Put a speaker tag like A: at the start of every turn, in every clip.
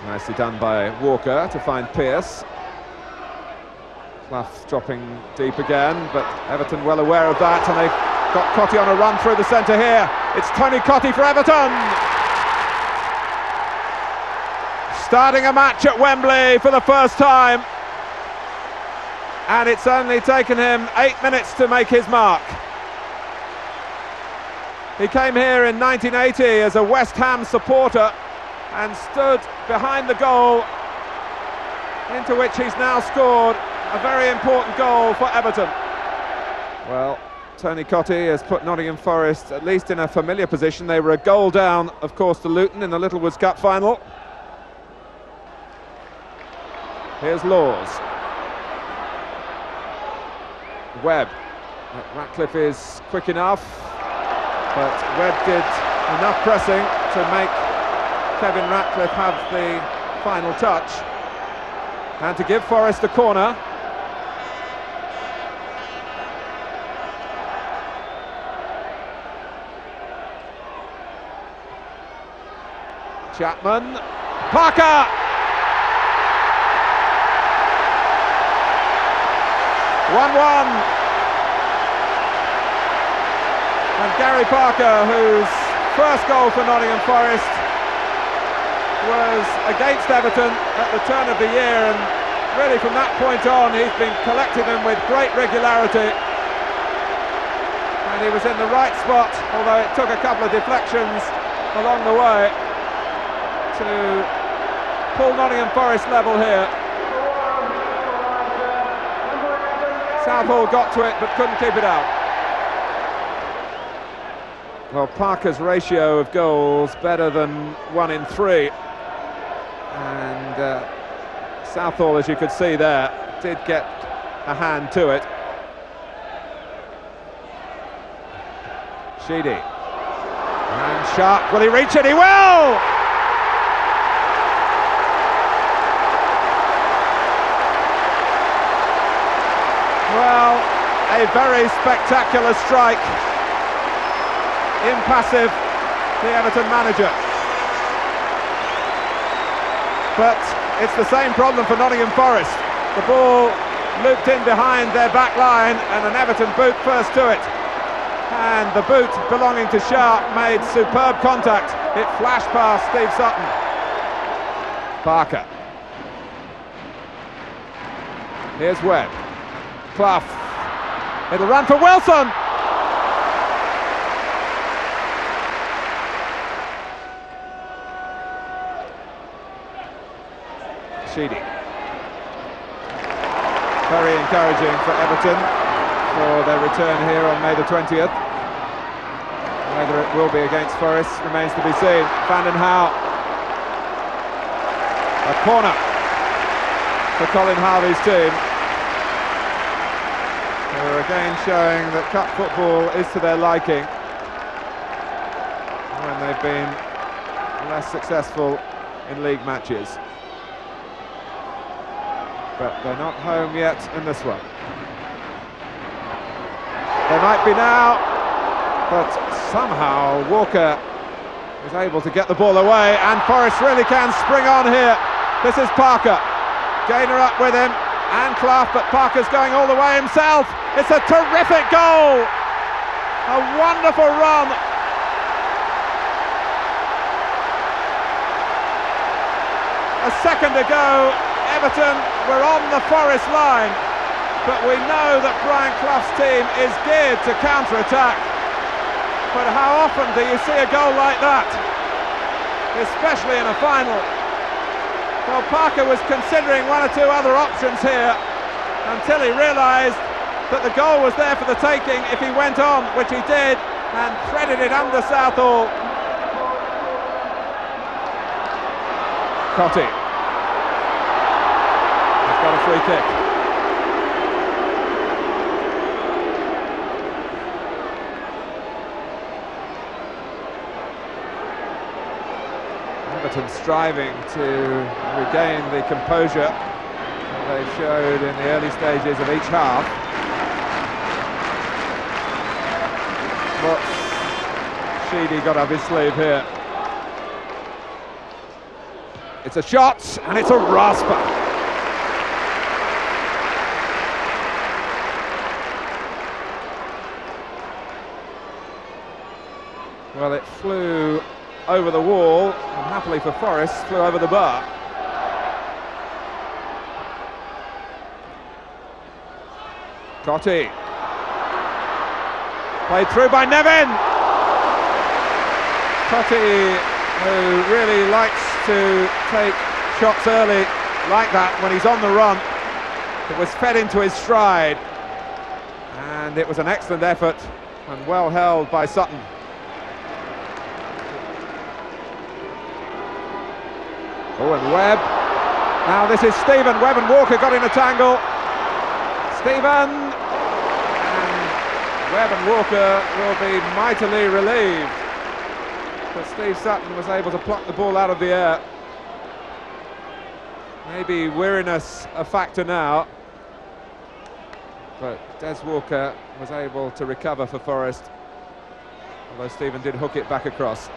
A: Nicely done by Walker to find Pearce. Clough dropping deep again, but Everton well aware of that, and they've got Cottee on a run through the centre here. It's Tony Cottee for Everton! Starting a match at Wembley for the first time, and it's only taken him 8 minutes to make his mark. He came here in 1980 as a West Ham supporter and stood behind the goal into which he's now scored a very important goal for Everton. Well, Tony Cottee has put Nottingham Forest at least in a familiar position. They were a goal down, of course, to Luton in the Littlewoods Cup final. Here's Laws. Webb. Ratcliffe is quick enough, but Webb did enough pressing to make Kevin Ratcliffe have the final touch, and to give Forest a corner. Chapman, Parker! 1-1. And Garry Parker, whose first goal for Nottingham Forest was against Everton at the turn of the year, and really from that point on he's been collecting them with great regularity, and he was in the right spot, although it took a couple of deflections along the way to pull Nottingham Forest level here. Southall got to it but couldn't keep it out. Well, Parker's ratio of goals better than 1 in 3. And Southall, as you could see there, did get a hand to it. Sheedy. And Sharp, will he reach it? He will! Well, a very spectacular strike. Impassive, the Everton manager. But it's the same problem for Nottingham Forest. The ball looped in behind their back line and an Everton boot first to it. And the boot belonging to Sharp made superb contact. It flashed past Steve Sutton. Parker. Here's Webb. Clough. It'll run for Wilson. Sheedy. Very encouraging for Everton for their return here on May the 20th. Whether it will be against Forest remains to be seen. Vanden Hauwe. A corner for Colin Harvey's team, who are again showing that cup football is to their liking when they've been less successful in league matches. But they're not home yet in this one. They might be now, but somehow Walker is able to get the ball away, and Forest really can spring on here. This is Parker. Gaynor up with him, and Clough, but Parker's going all the way himself. It's a terrific goal! A wonderful run. A second ago, Everton were on the Forest line, but we know that Brian Clough's team is geared to counter-attack. But how often do you see a goal like that, especially in a final? Well, Parker was considering 1 or 2 other options here until he realised that the goal was there for the taking if he went on, which he did, and threaded it under Southall. Cottee. He's got a free kick. Everton striving to regain the composure that they showed in the early stages of each half. What's Sheedy got up his sleeve here? It's a shot, and it's a rasper. Well, it flew over the wall, and happily for Forest, flew over the bar. Cottee. Played through by Nevin. Cottee, who really likes to take shots early like that when he's on the run. It was fed into his stride, and it was an excellent effort and well held by Sutton. Oh, and Webb. Now this is Stephen. Webb and Walker got in a tangle. Stephen. And Webb and Walker will be mightily relieved. But Steve Sutton was able to pluck the ball out of the air. Maybe weariness a factor now. But Des Walker was able to recover for Forest. Although Stephen did hook it back across.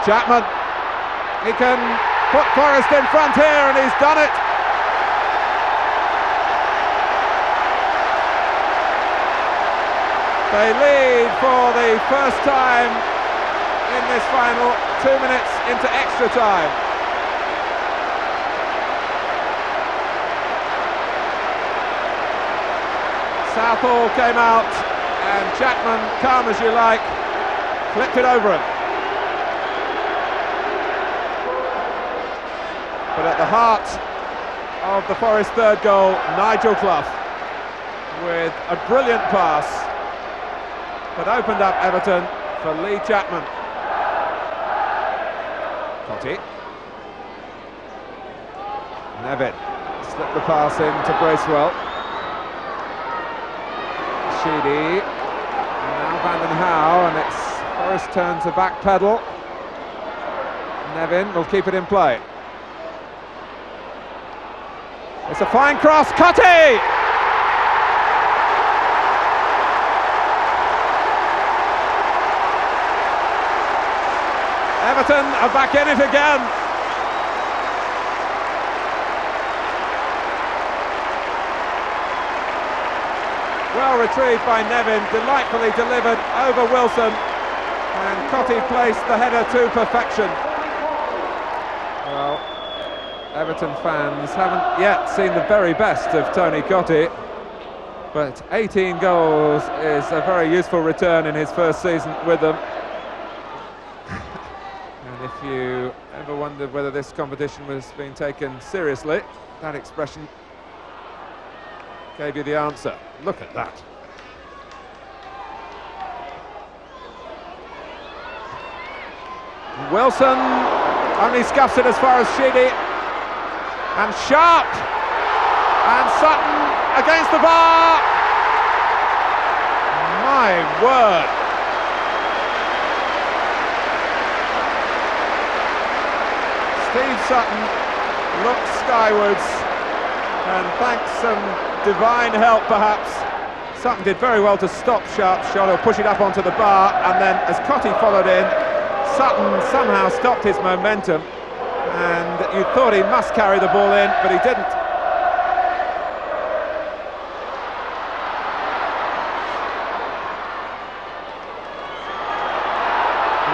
A: Chapman. He can put Forest in front here, and he's done it. They lead for the first time in this final, 2 minutes into extra time. Southall came out, and Chapman, calm as you like, flipped it over him. But at the heart of the Forest third goal, Nigel Clough with a brilliant pass that opened up Everton for Lee Chapman. Cottee. Nevin slipped the pass in to Bracewell. Sheedy. And now Vanden Hauwe, and it's Forest turn to back pedal. Nevin will keep it in play. It's a fine cross, Cottee! Everton are back in it again. Well retrieved by Nevin, delightfully delivered over Wilson, and Cottee placed the header to perfection. Well, Everton fans haven't yet seen the very best of Tony Cottee, but 18 goals is a very useful return in his first season with them. And if you ever wondered whether this competition was being taken seriously, that expression gave you the answer. Look at that. Wilson only scuffs it as far as Sheedy. And Sharp, and Sutton against the bar. My word. Steve Sutton looked skywards, and thanks some divine help perhaps, Sutton did very well to stop Sharp's shot or push it up onto the bar, and then as Cottee followed in, Sutton somehow stopped his momentum. And you thought he must carry the ball in, but he didn't.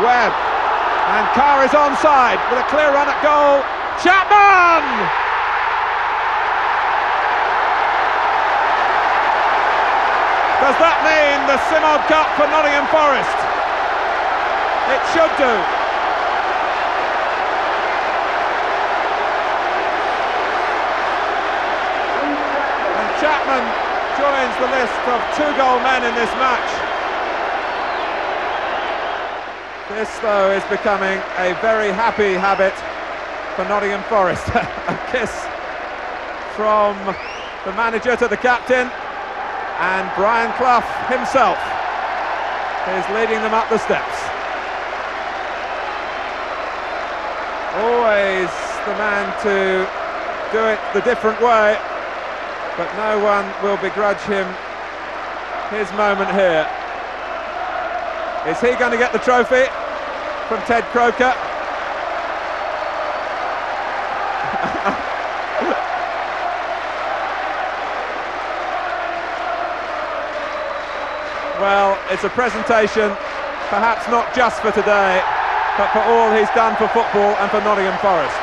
A: Webb, and Carr is onside with a clear run at goal. Chapman! Does that mean the Simod Cup for Nottingham Forest? It should do. Chapman joins the list of 2-goal men in this match. This, though, is becoming a very happy habit for Nottingham Forest. A kiss from the manager to the captain, and Brian Clough himself is leading them up the steps. Always the man to do it the different way, but no one will begrudge him his moment here. Is he going to get the trophy from Ted Croker? Well, it's a presentation, perhaps not just for today, but for all he's done for football and for Nottingham Forest.